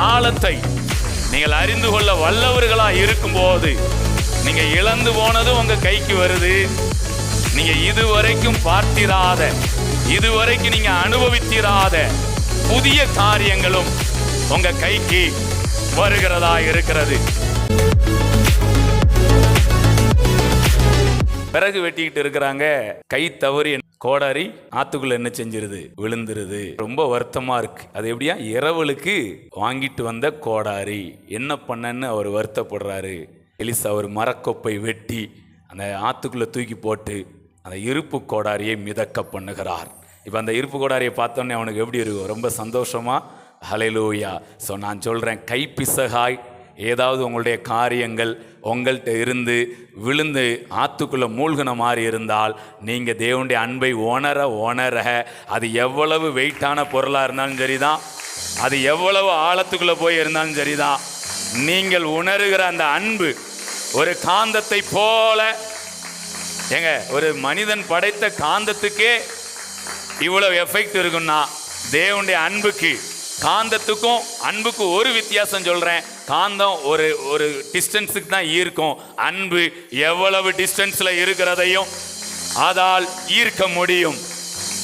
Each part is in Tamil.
ஆழத்தை நீங்கள் அறிந்து கொள்ள வல்லவர்களா இருக்கும்போது நீங்க இழந்து போனது உங்க கைக்கு வருது. நீங்க இதுவரைக்கும் பார்த்திராத, இதுவரைக்கும் நீங்க அனுபவித்திராத புதிய காரியங்களும் உங்க கைக்கு வருகிறதா இருக்கிறது. பிறகு வெட்டிக்கிட்டு இருக்கிறாங்க. கை தவறி கோடாரி ஆத்துக்குள்ள என்ன செஞ்சிருது, விழுந்துருது. ரொம்ப வருத்தமா இருக்கு. அது எப்படியா, இரவலுக்கு வாங்கிட்டு வந்த கோடாரி என்ன பண்ணன்னு அவர் வருத்தப்படுறாரு. எலிசா ஒரு மரக்கொப்பை வெட்டி அந்த ஆத்துக்குள்ள தூக்கி போட்டு அந்த இருப்பு கோடாரியை மிதக்க பண்ணுகிறார். இப்போ அந்த இருப்பு கோடாரியை பார்த்தோன்னே அவனுக்கு எப்படி இருக்கும், ரொம்ப சந்தோஷமா. ஹல்லேலூயா. ஸோ நான் சொல்கிறேன், கைப்பிசகாய் ஏதாவது உங்களுடைய காரியங்கள் உங்கள்கிட்ட இருந்து விழுந்து ஆத்துக்குள்ளே மூழ்கின மாதிரி இருந்தால் நீங்கள் தேவனுடைய அன்பை உணர அது எவ்வளவு வெயிட்டான பொருளாக இருந்தாலும் சரிதான், அது எவ்வளவு ஆழத்துக்குள்ளே போய் இருந்தாலும் சரிதான், நீங்கள் உணர்கிற அந்த அன்பு ஒரு காந்தத்தை போல, ஏங்க ஒரு மனிதன் படைத்த காந்தத்துக்கே இவ்வளவு எஃபெக்ட் இருக்குன்னா தேவனுடைய அன்புக்கு காந்தத்துக்கும் அன்புக்கும் ஒரு வித்தியாசம் சொல்கிறேன். காந்தம் ஒரு டிஸ்டன்ஸுக்கு தான் ஈர்க்கும். அன்பு எவ்வளவு டிஸ்டன்ஸில் இருக்கிறதையும் அதால் ஈர்க்க முடியும்.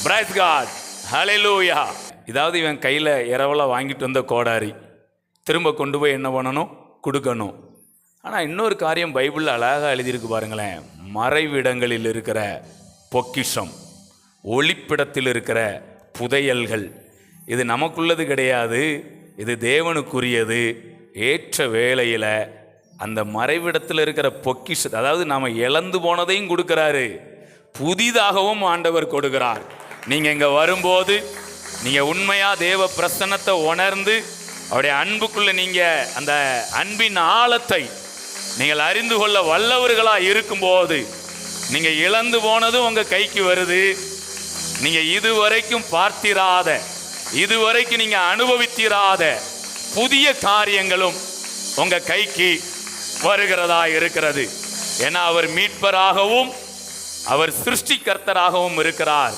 Praise God. ஹல்லேலூயா. இதாவது இவன் கையில் இரவலாக வாங்கிட்டு வந்த கோடாரி திரும்ப கொண்டு போய் என்ன பண்ணணும், கொடுக்கணும். ஆனால் இன்னொரு காரியம் பைபிளில் அழகாக எழுதியிருக்கு பாருங்களேன். மறைவிடங்களில் இருக்கிற பொக்கிஷம், ஒளிப்பிடத்தில் இருக்கிற புதையல்கள், இது நமக்குள்ளது கிடையாது, இது தேவனுக்குரியது. ஏற்ற வேளையில் அந்த மறைவிடத்தில் இருக்கிற பொக்கிஷம், அதாவது நாம் இழந்து போனதையும் கொடுக்குறாரு, புதிதாகவும் ஆண்டவர் கொடுக்கிறார். நீங்கள் இங்கே வரும்போது நீங்கள் உண்மையாக தேவ பிரசன்னத்தை உணர்ந்து அவருடைய அன்புக்குள்ளே நீங்கள் அந்த அன்பின் ஆழத்தை நீங்கள் அறிந்து கொள்ள வல்லவர்களாக இருக்கும்போது நீங்கள் இழந்து போனதும் உங்கள் கைக்கு வருது. நீங்கள் இதுவரைக்கும் பார்த்திராத, இதுவரைக்கும் நீங்க அனுபவித்திராத புதிய காரியங்களும் உங்க கைக்கு வருகிறதா இருக்கிறது. ஏன்னா அவர் மீட்பராகவும் அவர் சிருஷ்டிகர்த்தராகவும் இருக்கிறார்.